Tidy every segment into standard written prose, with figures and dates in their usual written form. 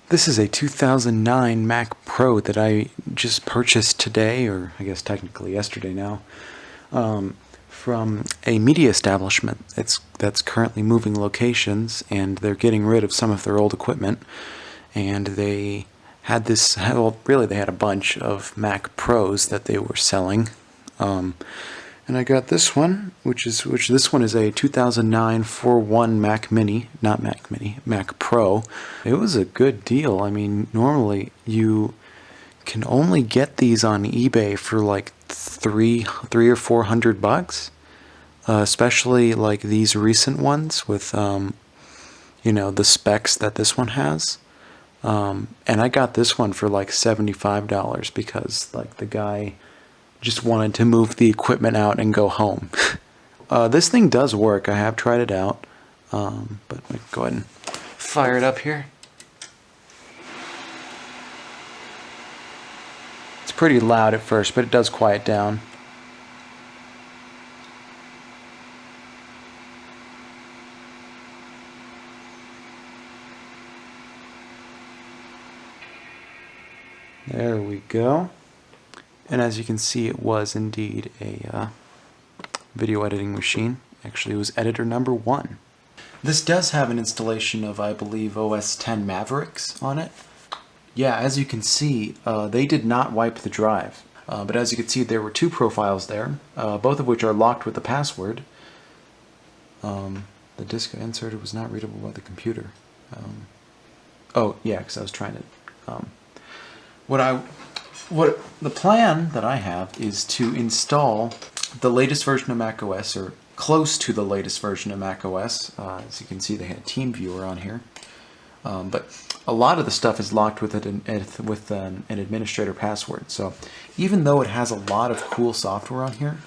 This is a 2009 Mac Pro that I just purchased today, or I guess technically yesterday now, from a media establishment that's currently moving locations, and they're getting rid of some of their old equipment. And they had this, well, really they had a bunch of Mac Pros that they were selling. And I got this one, which this one is a 2009 4.1 Mac Mini, not Mac Mini, Mac Pro. It was a good deal. I mean, normally you can only get these on eBay for like three or $400, especially like these recent ones with the specs that this one has. And I got this one for like $75 because like the guy just wanted to move the equipment out and go home. This thing does work. I have tried it out, but let me go ahead and fire it up here. It's pretty loud at first, but it does quiet down. There we go. And as you can see, it was indeed a video editing machine. Actually, it was editor number 1. This does have an installation of, I believe, OS X Mavericks on it. Yeah, as you can see, they did not wipe the drive. But as you can see, there were 2 profiles there, both of which are locked with the password. The disk I inserted was not readable by the computer. Oh, yeah, because I was trying to... What the plan that I have is to install the latest version of macOS, or close to the latest version of macOS. As you can see, they had TeamViewer on here, but a lot of the stuff is locked with an administrator password. So even though it has a lot of cool software on here,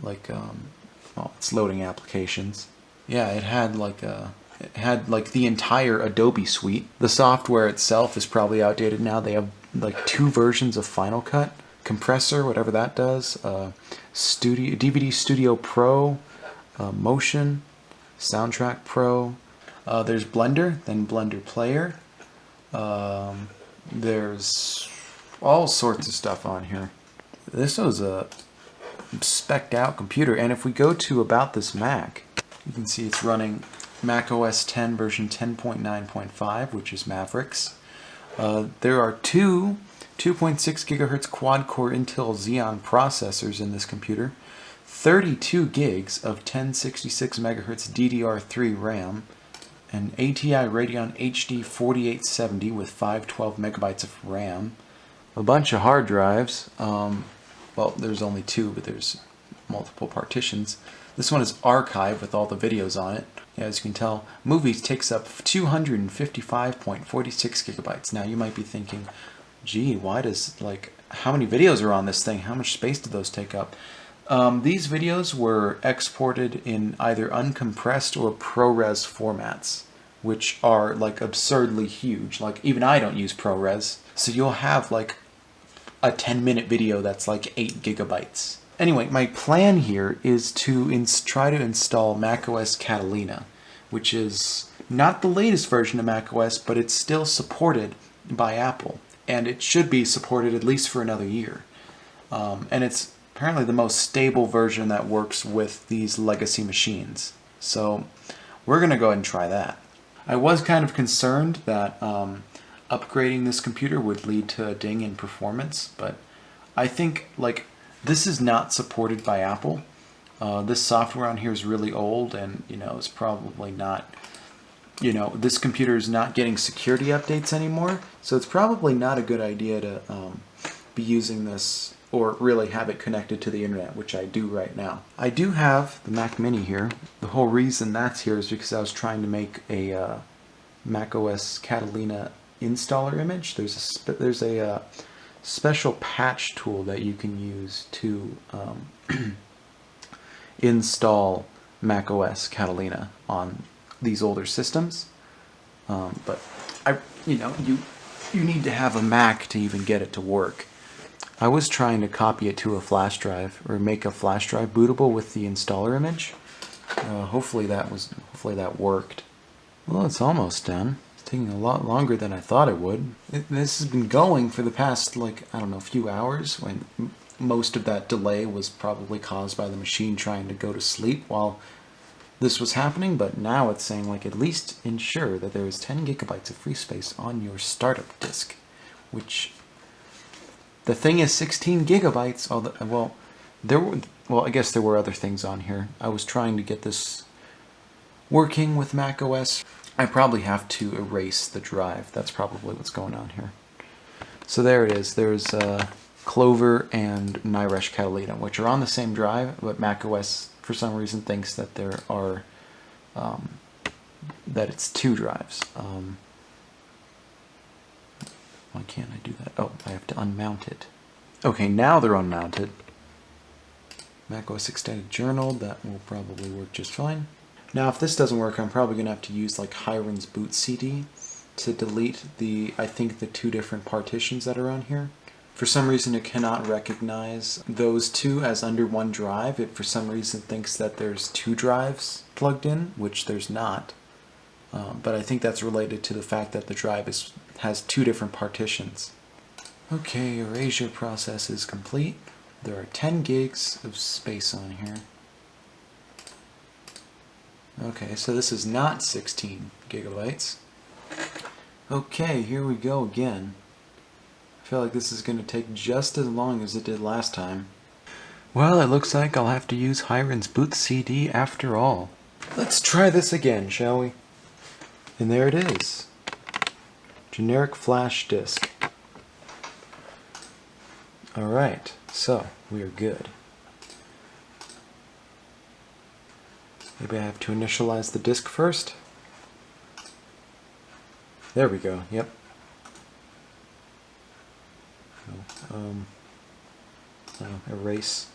like well, it's loading applications. Yeah, it had like the entire Adobe suite. The software itself is probably outdated now. They have like 2 versions of Final Cut, Compressor, whatever that does, DVD Studio Pro, Motion, Soundtrack Pro. There's Blender, then Blender Player. There's all sorts of stuff on here. This was a spec'd out computer, and if we go to About This Mac, you can see it's running macOS 10 version 10.9.5, which is Mavericks. There are 2 2.6 GHz quad-core Intel Xeon processors in this computer, 32 gigs of 1066 MHz DDR3 RAM, an ATI Radeon HD 4870 with 512 megabytes of RAM, a bunch of hard drives. Well, there's only 2, but there's multiple partitions. This one is archive with all the videos on it. As you can tell, movies takes up 255.46 gigabytes. Now you might be thinking, gee, why does, how many videos are on this thing? How much space do those take up? These videos were exported in either uncompressed or ProRes formats, which are absurdly huge. Even I don't use ProRes. So you'll have a 10-minute video that's 8 gigabytes. Anyway, my plan here is to try to install macOS Catalina, which is not the latest version of macOS, but it's still supported by Apple, and it should be supported at least for another year. And it's apparently the most stable version that works with these legacy machines. So we're going to go ahead and try that. I was kind of concerned that upgrading this computer would lead to a ding in performance, but I think this is not supported by Apple. This software on here is really old, and it's probably not, this computer is not getting security updates anymore, so it's probably not a good idea to be using this or really have it connected to the internet, which I do right now. I do have the Mac Mini here. The whole reason that's here is because I was trying to make a macOS Catalina installer image. There's a special patch tool that you can use to install macOS Catalina on these older systems, but you need to have a Mac to even get it to work. I was trying to copy it to a flash drive, or make a flash drive bootable with the installer image. Hopefully that worked. Well, it's almost done. taking a lot longer than I thought it would. This has been going for the past, like, I don't know, few hours, when most of that delay was probably caused by the machine trying to go to sleep while this was happening, but now it's saying, like, at least ensure that there is 10 gigabytes of free space on your startup disk, which the thing is 16 gigabytes, although, well, I guess there were other things on here. I was trying to get this working with macOS. I probably have to erase the drive. That's probably what's going on here. So there it is. There's Clover and Niresh Catalina, which are on the same drive, but macOS for some reason thinks that there are that it's two drives. Why can't I do that? Oh, I have to unmount it. Okay, now they're unmounted. macOS Extended Journal, that will probably work just fine. Now, if this doesn't work, I'm probably going to have to use like Hiren's boot CD to delete I think the two different partitions that are on here. For some reason, it cannot recognize those two as under one drive. It, for some reason, thinks that there's two drives plugged in, which there's not. But I think that's related to the fact that the drive has two different partitions. Okay, erasure process is complete. There are 10 gigs of space on here. Okay, so this is not 16 gigabytes. Okay, here we go again. I feel like this is going to take just as long as it did last time. Well, it looks like I'll have to use Hiren's boot CD after all. Let's try this again, shall we? And there it is. Generic flash disk. Alright, so we are good. Maybe I have to initialize the disk first. There we go, yep. Erase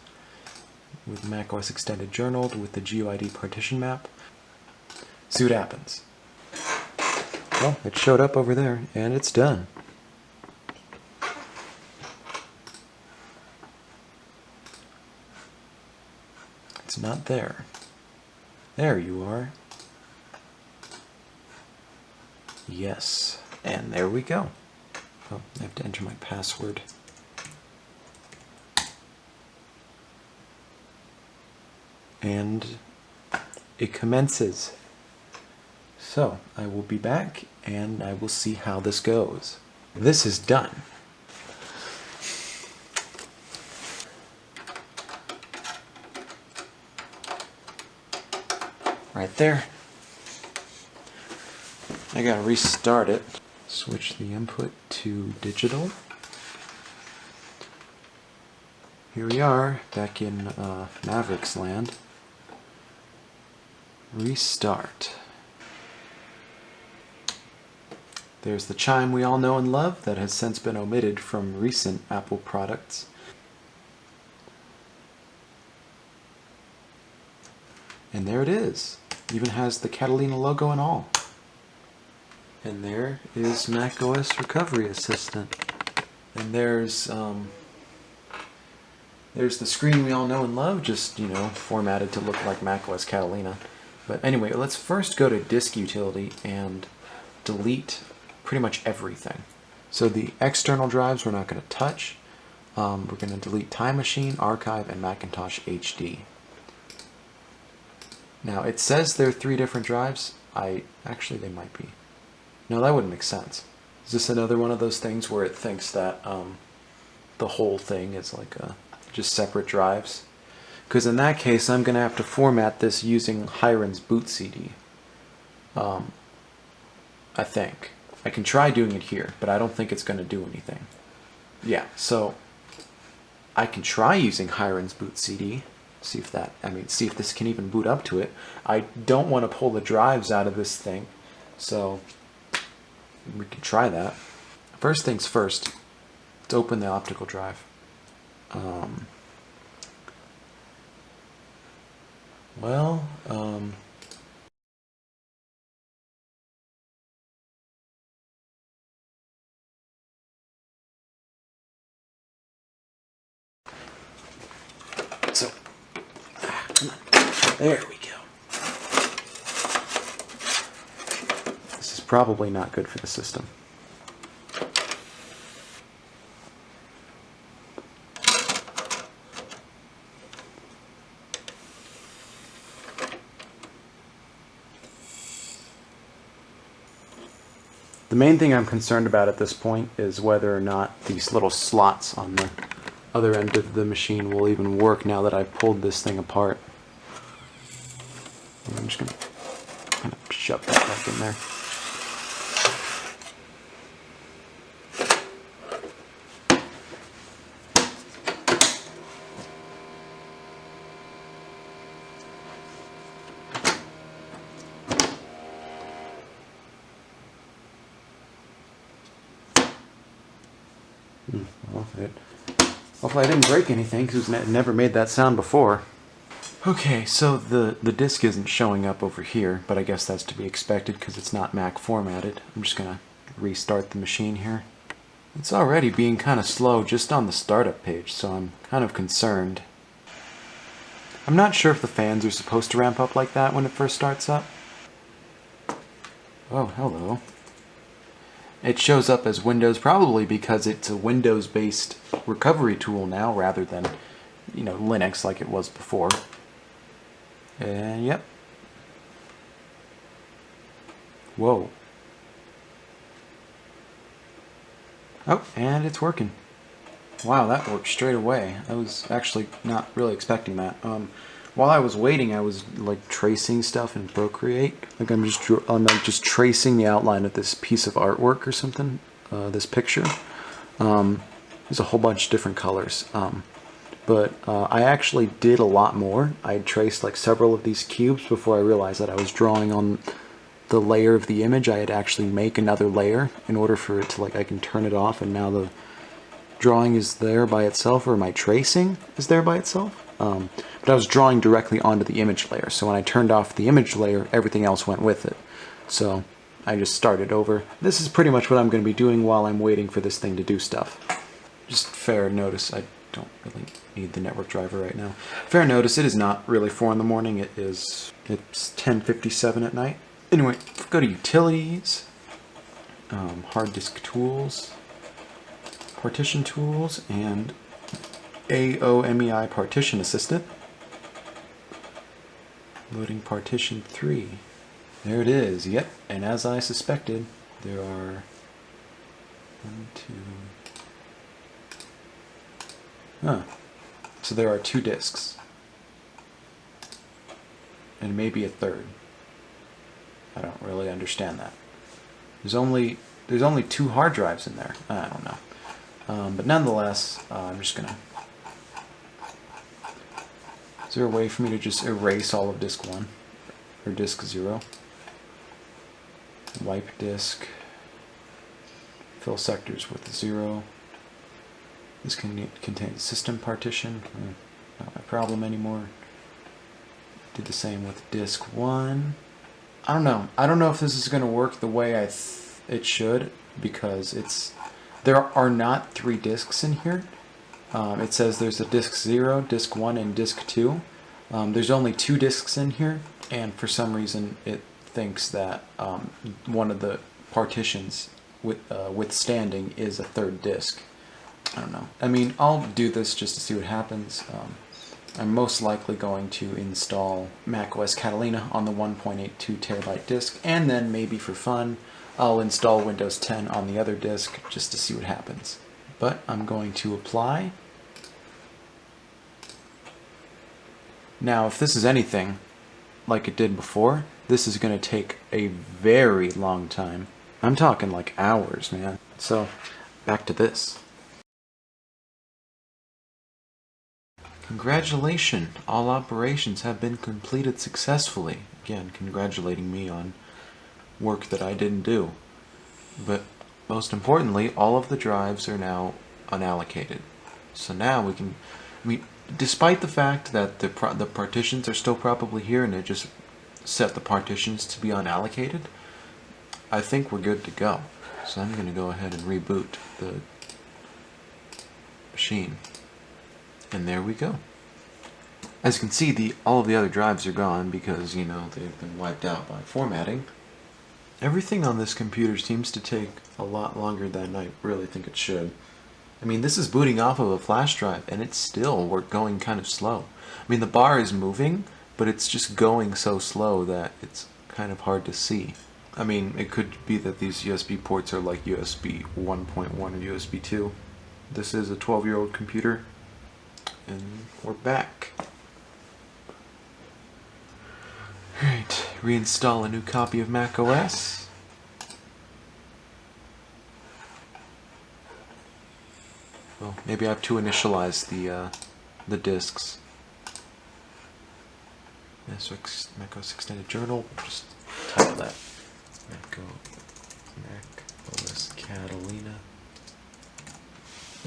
with macOS Extended Journal with the GUID partition map. See what happens. Well, it showed up over there, and it's done. It's not there. There you are. Yes, and there we go. Oh, I have to enter my password. And it commences. So, I will be back and I will see how this goes. This is done. Right there. I gotta restart it. Switch the input to digital. Here we are, back in Mavericks land. Restart. There's the chime we all know and love that has since been omitted from recent Apple products. And there it is. Even has the Catalina logo and all. And there is macOS Recovery Assistant. And there's the screen we all know and love, just, you know, formatted to look like macOS Catalina. But anyway, let's first go to Disk Utility and delete pretty much everything. So the external drives we're not going to touch. We're going to delete Time Machine, Archive, and Macintosh HD. Now, it says there are 3 different drives. Actually, they might be. No, that wouldn't make sense. Is this another one of those things where it thinks that the whole thing is like just separate drives? Because in that case, I'm going to have to format this using Hiren's boot CD. I think. I can try doing it here, but I don't think it's going to do anything. Yeah, so I can try using Hiren's boot CD. See if this can even boot up to it. I don't want to pull the drives out of this thing, so we can try that. First things first, let's open the optical drive. So, come on. There we go. This is probably not good for the system. The main thing I'm concerned about at this point is whether or not these little slots on the other end of the machine will even work now that I've pulled this thing apart. And I'm just going to kind of shove that back in there. Well, hopefully I didn't break anything because it never made that sound before. Okay, so the disk isn't showing up over here, but I guess that's to be expected because it's not Mac formatted. I'm just going to restart the machine here. It's already being kind of slow just on the startup page, so I'm kind of concerned. I'm not sure if the fans are supposed to ramp up like that when it first starts up. Oh, hello. It shows up as Windows probably because it's a Windows-based recovery tool now rather than, you know, Linux like it was before. And yep. Whoa. Oh, and it's working. Wow, that worked straight away. I was actually not really expecting that. While I was waiting, I was like tracing stuff in Procreate. Like I'm just tracing the outline of this piece of artwork or something. This picture. There's a whole bunch of different colors. But I actually did a lot more. I traced like several of these cubes before I realized that I was drawing on the layer of the image. I had to actually make another layer in order for it to, like, I can turn it off and now the drawing is there by itself, or my tracing is there by itself. But I was drawing directly onto the image layer, so when I turned off the image layer, everything else went with it. So I just started over. This is pretty much what I'm going to be doing while I'm waiting for this thing to do stuff. Just fair notice, I don't really need the network driver right now. Fair notice, it is not really 4 in the morning, it's 10:57 at night. Anyway, go to Utilities, Hard Disk Tools, Partition Tools, and AOMEI Partition Assistant. Loading Partition 3. There it is, yep, and as I suspected, there are 1, 2... So there are 2 disks. And maybe a third. I don't really understand that. There's only 2 hard drives in there. I don't know. But nonetheless, I'm just gonna... Is there a way for me to just erase all of disk 1? Or disk 0? Wipe disk. Fill sectors with 0. This contains system partition. Not my problem anymore. Did the same with disk 1. I don't know. I don't know if this is going to work the way it should, because there are not 3 disks in here. It says there's a disk 0, disk 1, and disk 2. There's only 2 disks in here, and for some reason it thinks that one of the partitions withstanding is a 3rd disk. I don't know. I mean, I'll do this just to see what happens. I'm most likely going to install macOS Catalina on the 1.82 terabyte disk, and then maybe for fun, I'll install Windows 10 on the other disk just to see what happens. But I'm going to apply. Now, if this is anything like it did before, this is going to take a very long time. I'm talking like hours, man. So, back to this. Congratulations! All operations have been completed successfully. Again, congratulating me on work that I didn't do. But most importantly, all of the drives are now unallocated. So now we can... I mean, despite the fact that the partitions are still probably here and it just set the partitions to be unallocated, I think we're good to go. So I'm going to go ahead and reboot the machine. And there we go. As you can see, all of the other drives are gone because, you know, they've been wiped out by formatting. Everything on this computer seems to take a lot longer than I really think it should. I mean, this is booting off of a flash drive, and it's still going kind of slow. I mean, the bar is moving, but it's just going so slow that it's kind of hard to see. I mean, it could be that these USB ports are like USB 1.1 or USB 2. This is a 12-year-old computer, and we're back. Alright, reinstall a new copy of macOS. Well, maybe I have to initialize the disks. Yeah, so macOS Extended Journal, just type that. macOS Catalina.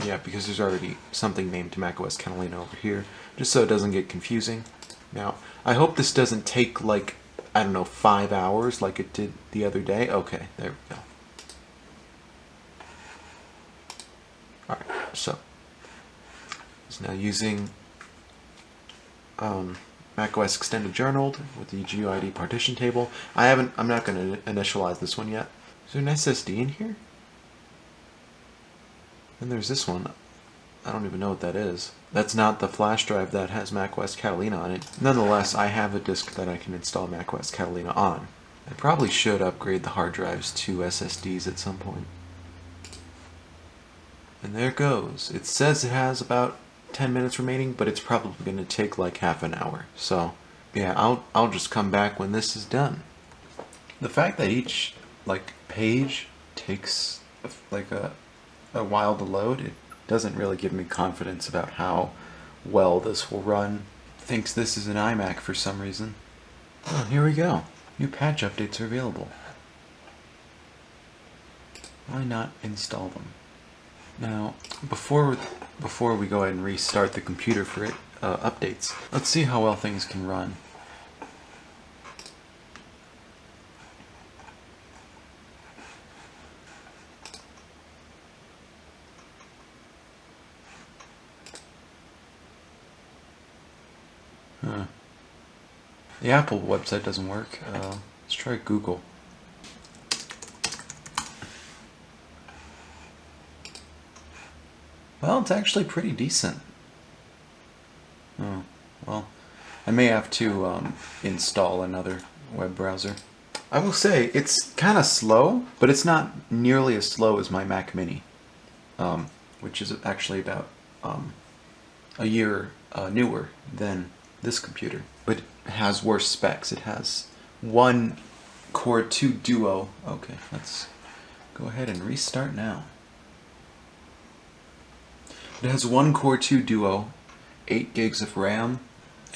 Yeah, because there's already something named macOS Catalina over here, just so it doesn't get confusing. Now, I hope this doesn't take like, I don't know, 5 hours like it did the other day. Okay, there we go. Alright, so it's now using macOS Extended Journaled with the GUID partition table. I'm not going to initialize this one yet. Is there an SSD in here? And there's this one. I don't even know what that is. That's not the flash drive that has macOS Catalina on it. Nonetheless, I have a disk that I can install macOS Catalina on. I probably should upgrade the hard drives to SSDs at some point. And there it goes. It says it has about 10 minutes remaining, but it's probably going to take like half an hour. So, yeah, I'll just come back when this is done. The fact that each like page takes like a while to load, it doesn't really give me confidence about how well this will run. Thinks this is an iMac for some reason. Oh, here we go. New patch updates are available. Why not install them? Now, before we go ahead and restart the computer for updates, let's see how well things can run. The Apple website doesn't work. Let's try Google. Well, it's actually pretty decent. Oh, well, I may have to install another web browser. I will say, it's kind of slow, but it's not nearly as slow as my Mac Mini, which is actually about a year newer than this computer, but it has worse specs. It has one Core 2 Duo. Okay, let's go ahead and restart now. It has one Core 2 Duo, 8 gigs of RAM,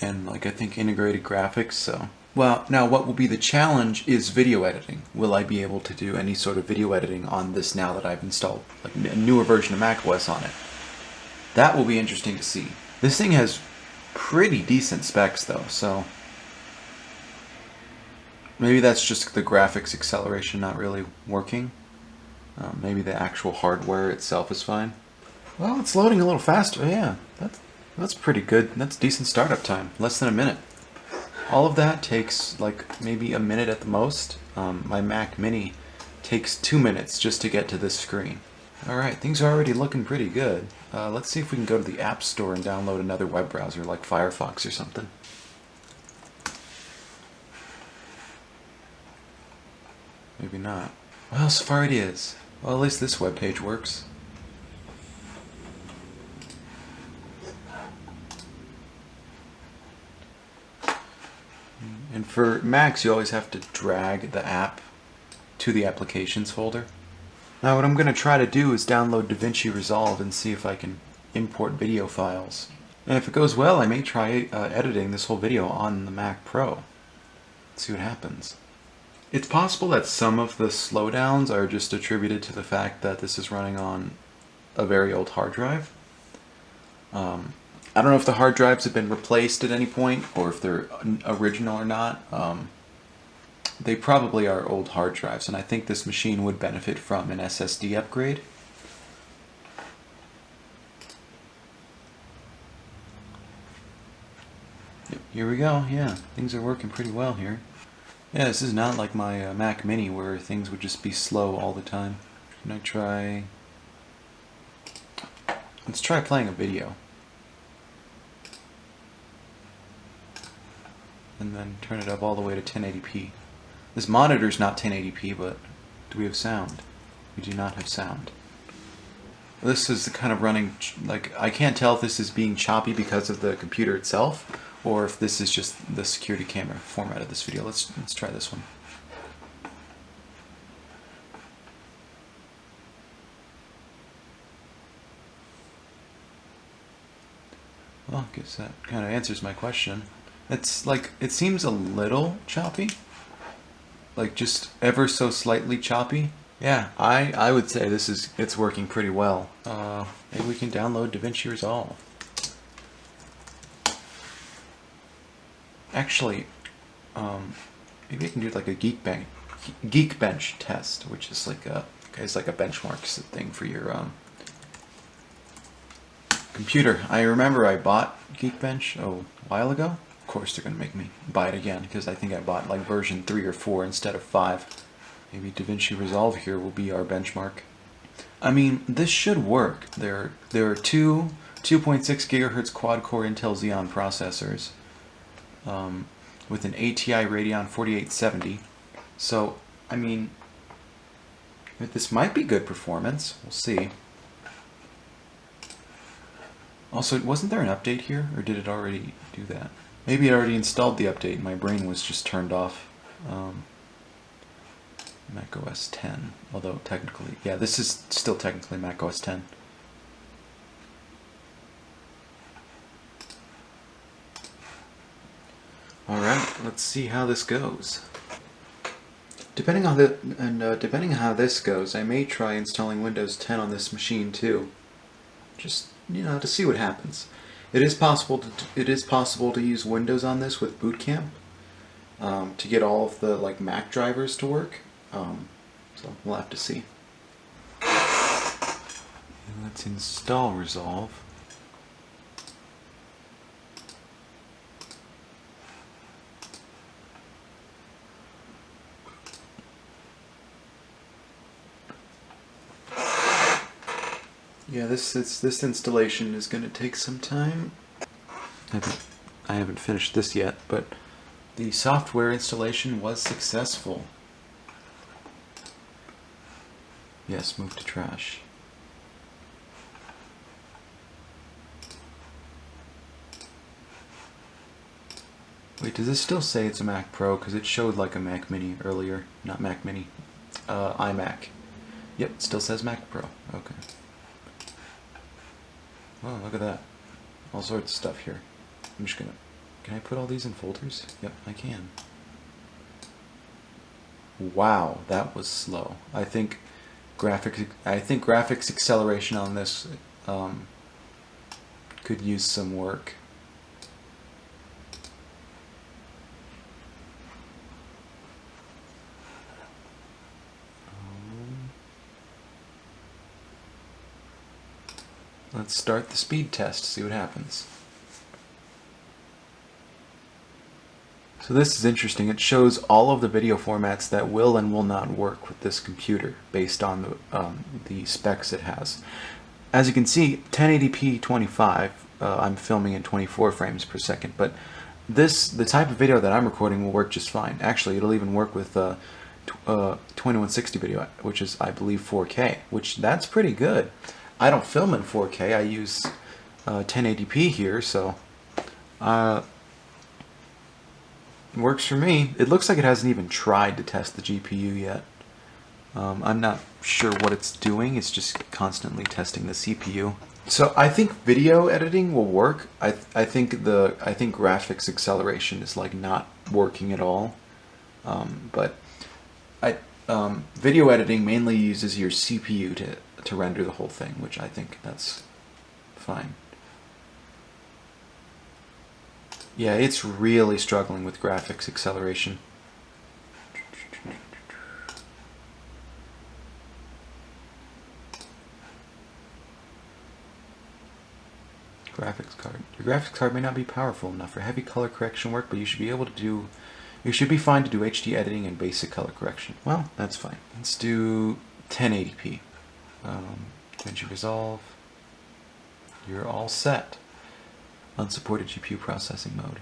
and like I think integrated graphics. So, well, now what will be the challenge is video editing. Will I be able to do any sort of video editing on this now that I've installed like a newer version of macOS on it? That will be interesting to see. This thing has pretty decent specs though, so maybe that's just the graphics acceleration not really working. Maybe the actual hardware itself is fine. Well, it's loading a little faster. Yeah, that's pretty good. That's decent startup time. Less than a minute. All of that takes like maybe a minute at the most. My Mac Mini takes 2 minutes just to get to this screen. Alright, things are already looking pretty good. Let's see if we can go to the App Store and download another web browser like Firefox or something. Maybe not. Well, Safari it is. Well, at least this web page works. And for Macs, you always have to drag the app to the Applications folder. Now what I'm going to try to do is download DaVinci Resolve and see if I can import video files. And if it goes well, I may try editing this whole video on the Mac Pro. Let's see what happens. It's possible that some of the slowdowns are just attributed to the fact that this is running on a very old hard drive. I don't know if the hard drives have been replaced at any point or if they're original or not. They probably are old hard drives, and I think this machine would benefit from an SSD upgrade. Here we go, yeah, things are working pretty well here. Yeah, this is not like my Mac Mini where things would just be slow all the time. Can I try... Let's try playing a video. And then turn it up all the way to 1080p. This monitor's not 1080p, but do we have sound? We do not have sound. This is the kind of running, like, I can't tell if this is being choppy because of the computer itself, or if this is just the security camera format of this video. Let's try this one. Well, I guess that kind of answers my question. It's like, it seems a little choppy. Like just ever so slightly choppy. Yeah, I would say it's working pretty well. Maybe we can download DaVinci Resolve. Actually, maybe I can do like a Geekbench test, which is like a benchmark thing for your computer. I remember I bought Geekbench a while ago. Of course they're going to make me buy it again because I think I bought like version 3 or 4 instead of 5. Maybe DaVinci Resolve here will be our benchmark. I mean, this should work. There are two 2.6 gigahertz quad-core Intel Xeon processors with an ATI Radeon 4870. So, I mean, this might be good performance. We'll see. Also, wasn't there an update here, or did it already do that? Maybe it already installed the update and my brain was just turned off. macOS 10, although technically, yeah, this is still technically macOS 10. Alright, let's see how this goes. Depending on how this goes, I may try installing Windows 10 on this machine too. Just, you know, to see what happens. It is possible to use Windows on this with Bootcamp to get all of the like Mac drivers to work. So we'll have to see. And let's install Resolve. Yeah, this installation is going to take some time. I haven't finished this yet, but the software installation was successful. Yes, move to trash. Wait, does this still say it's a Mac Pro? Because it showed like a Mac Mini earlier. Not Mac Mini. iMac. Yep, it still says Mac Pro. Okay. Oh, look at that. All sorts of stuff here. I'm just gonna... Can I put all these in folders? Yep, I can. Wow, that was slow. I think graphics acceleration on this could use some work. Let's start the speed test, see what happens. So this is interesting. It shows all of the video formats that will and will not work with this computer based on the specs it has. As you can see, 1080p 25, I'm filming in 24 frames per second, but the type of video that I'm recording will work just fine. Actually, it'll even work with 2160 video, which is, I believe, 4K, which that's pretty good. I don't film in 4K, I use 1080p here, so it works for me. It looks like it hasn't even tried to test the GPU yet. I'm not sure what it's doing, it's just constantly testing the CPU. So I think video editing will work. I think graphics acceleration is like not working at all. But video editing mainly uses your CPU to render the whole thing, which I think that's fine. Yeah, it's really struggling with graphics acceleration. Graphics card. Your graphics card may not be powerful enough for heavy color correction work, but you should be able to do It should be fine to do HD editing and basic color correction. Well, that's fine. Let's do 1080p. DaVinci Resolve. You're all set. Unsupported GPU processing mode.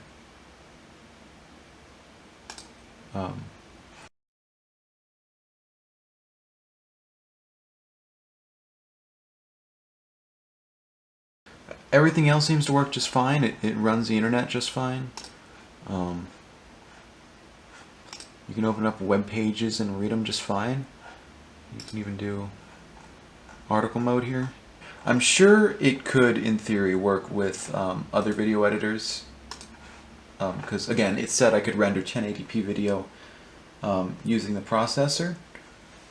Everything else seems to work just fine. It runs the internet just fine. You can open up web pages and read them just fine. You can even do article mode here. I'm sure it could, in theory, work with other video editors. Because, again, it said I could render 1080p video using the processor.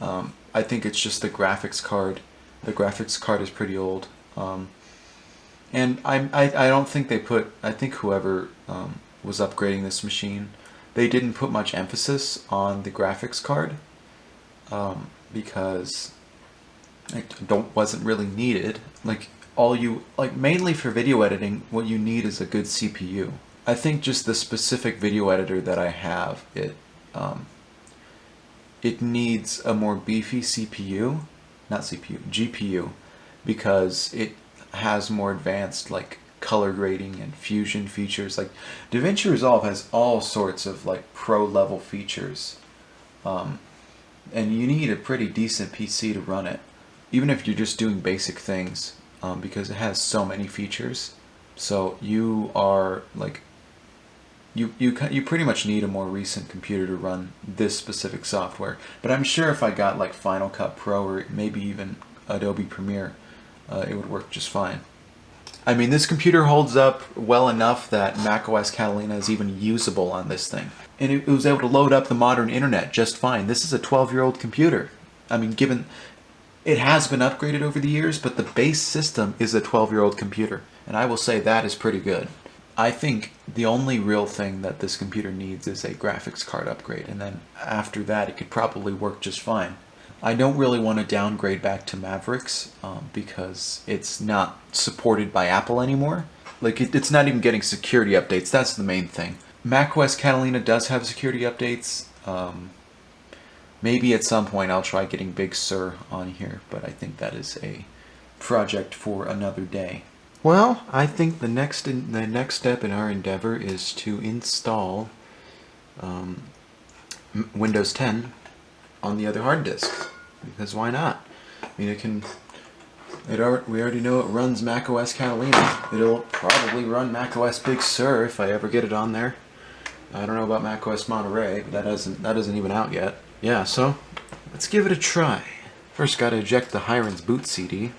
I think it's just the graphics card. The graphics card is pretty old. And I don't think they put, I think whoever was upgrading this machine, they didn't put much emphasis on the graphics card because it wasn't really needed. Mainly for video editing, what you need is a good CPU. I think just the specific video editor that I have, it needs a more beefy CPU, not CPU, GPU, because it has more advanced color grading and fusion features. Like DaVinci Resolve has all sorts of pro level features, and you need a pretty decent PC to run it, even if you're just doing basic things, because it has so many features. So you are you pretty much need a more recent computer to run this specific software. But I'm sure if I got Final Cut Pro or maybe even Adobe Premiere, it would work just fine. I mean, this computer holds up well enough that macOS Catalina is even usable on this thing. And it was able to load up the modern internet just fine. This is a 12-year-old computer. I mean, given it has been upgraded over the years, but the base system is a 12-year-old computer. And I will say that is pretty good. I think the only real thing that this computer needs is a graphics card upgrade. And then after that, it could probably work just fine. I don't really want to downgrade back to Mavericks because it's not supported by Apple anymore. It's not even getting security updates. That's the main thing. macOS Catalina does have security updates. Maybe at some point I'll try getting Big Sur on here, but I think that is a project for another day. Well, I think the next step in our endeavor is to install Windows 10 on the other hard disk, because why not? I mean, we already know it runs macOS Catalina. It'll probably run macOS Big Sur if I ever get it on there. I don't know about macOS Monterey, but that isn't even out yet. Yeah, so let's give it a try. First, got to eject the Hiren's boot CD.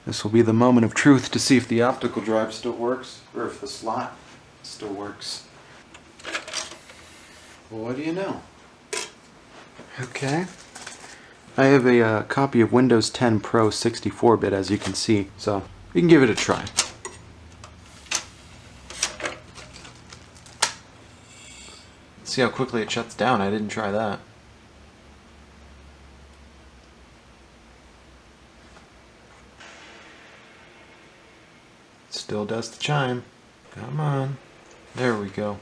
This will be the moment of truth to see if the optical drive still works, or if the slot still works. Well, what do you know? Okay. I have a copy of Windows 10 Pro 64-bit, as you can see, so we can give it a try. See how quickly it shuts down. I didn't try that. Still does the chime. Come on. There we go.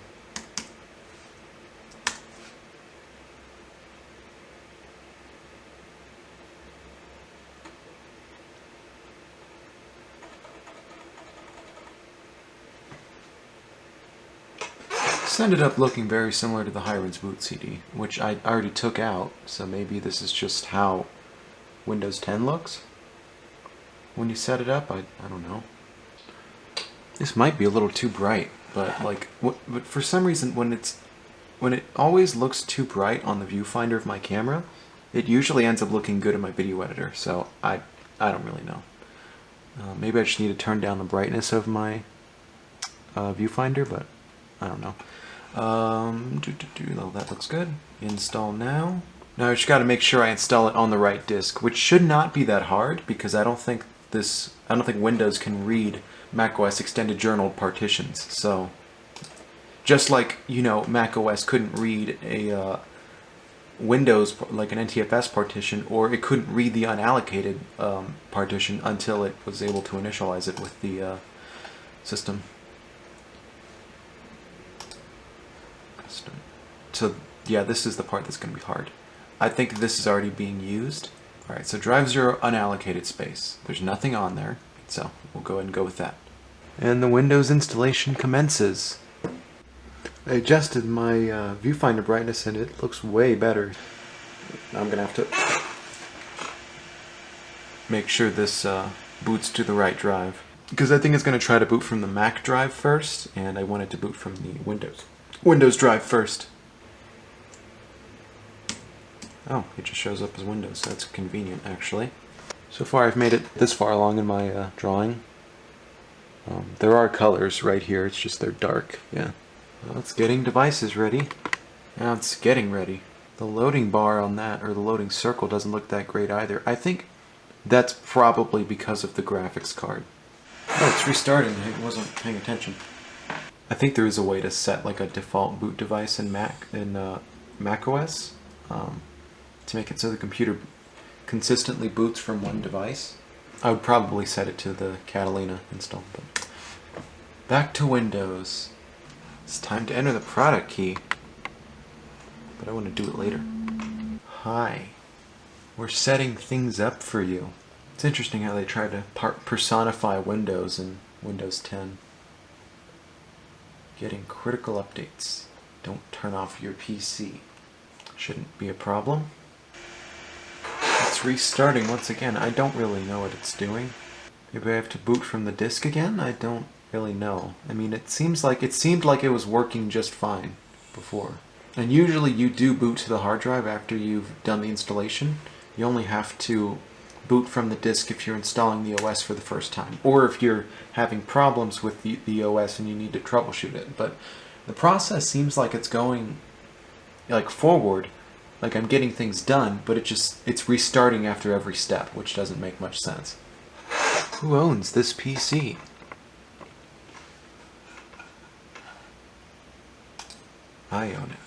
This ended up looking very similar to the Hiren's boot CD, which I already took out, so maybe this is just how Windows 10 looks when you set it up. I don't know. This might be a little too bright, but but for some reason when it always looks too bright on the viewfinder of my camera, it usually ends up looking good in my video editor. So I don't really know. Maybe I just need to turn down the brightness of my viewfinder, but I don't know. That looks good. Install now. Now I just got to make sure I install it on the right disk, which should not be that hard because I don't think Windows can read macOS extended journal partitions. So just like, macOS couldn't read a Windows, like an NTFS partition, or it couldn't read the unallocated partition until it was able to initialize it with the system. So yeah, this is the part that's going to be hard. I think this is already being used. Alright, so drive 0 unallocated space. There's nothing on there, so we'll go ahead and go with that. And the Windows installation commences. I adjusted my viewfinder brightness and it looks way better. Now I'm going to have to make sure this boots to the right drive. Because I think it's going to try to boot from the Mac drive first, and I want it to boot from the Windows drive first. Oh, it just shows up as Windows. That's convenient, actually. So far I've made it this far along in my drawing. There are colors right here, it's just they're dark. Yeah. Well, it's getting devices ready. Now it's getting ready. The loading bar on that, or the loading circle, doesn't look that great either. I think that's probably because of the graphics card. Oh, it's restarting. I wasn't paying attention. I think there is a way to set like a default boot device in macOS to make it so the computer consistently boots from one device. I would probably set it to the Catalina install. But back to Windows. It's time to enter the product key, but I want to do it later. Hi. We're setting things up for you. It's interesting how they try to personify Windows in Windows 10. Getting critical updates. Don't turn off your PC. Shouldn't be a problem. It's restarting once again. I don't really know what it's doing. Maybe I have to boot from the disk again? I don't really know. I mean, it seemed like it was working just fine before. And usually you do boot to the hard drive after you've done the installation. You only have to boot from the disk if you're installing the OS for the first time, or if you're having problems with the OS and you need to troubleshoot it. But the process seems like it's going like forward, like I'm getting things done, but it's restarting after every step, which doesn't make much sense. Who owns this PC? I own it.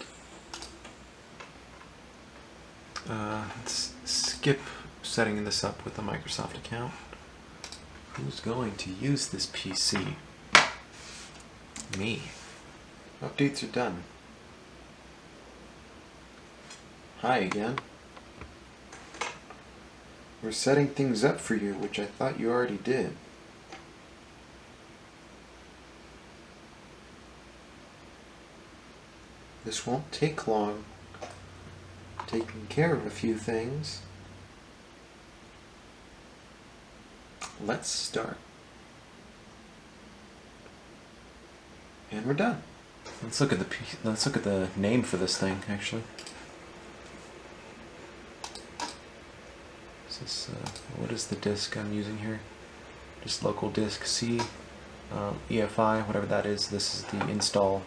Let's skip setting this up with a Microsoft account. Who's going to use this PC? Me. Updates are done. Hi again. We're setting things up for you, which I thought you already did. This won't take long. Taking care of a few things. Let's start. And we're done. Let's look at the name for this thing, actually. Is this, what is the disk I'm using here? Just local disk C, EFI, whatever that is. This is the install.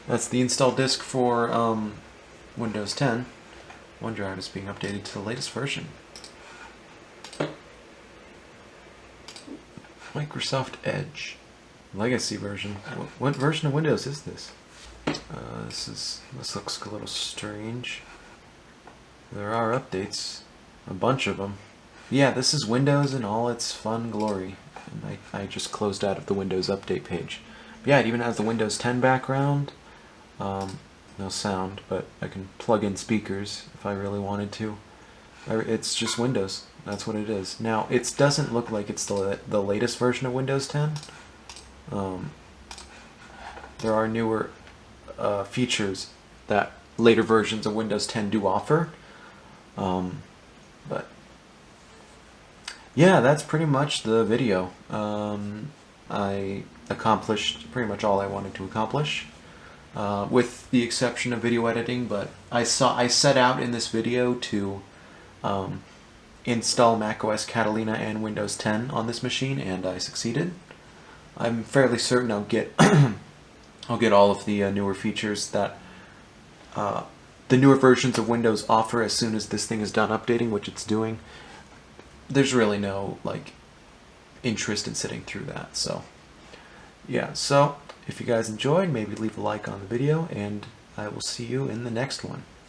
That's the install disk for Windows 10. OneDrive is being updated to the latest version. Microsoft Edge. Legacy version. What version of Windows is this? This looks a little strange. There are updates. A bunch of them. Yeah, this is Windows in all its fun glory. And I just closed out of the Windows update page. But yeah, it even has the Windows 10 background. No sound, but I can plug in speakers if I really wanted to. It's just Windows. That's what it is. Now, it doesn't look like it's the latest version of Windows 10. There are newer features that later versions of Windows 10 do offer. But yeah, that's pretty much the video. I accomplished pretty much all I wanted to accomplish. With the exception of video editing, but I set out in this video to install macOS Catalina and Windows 10 on this machine, and I succeeded. I'm fairly certain I'll get I'll get all of the newer features that the newer versions of Windows offer as soon as this thing is done updating, which it's doing. There's really no interest in sitting through that, so yeah. So if you guys enjoyed, maybe leave a like on the video, and I will see you in the next one.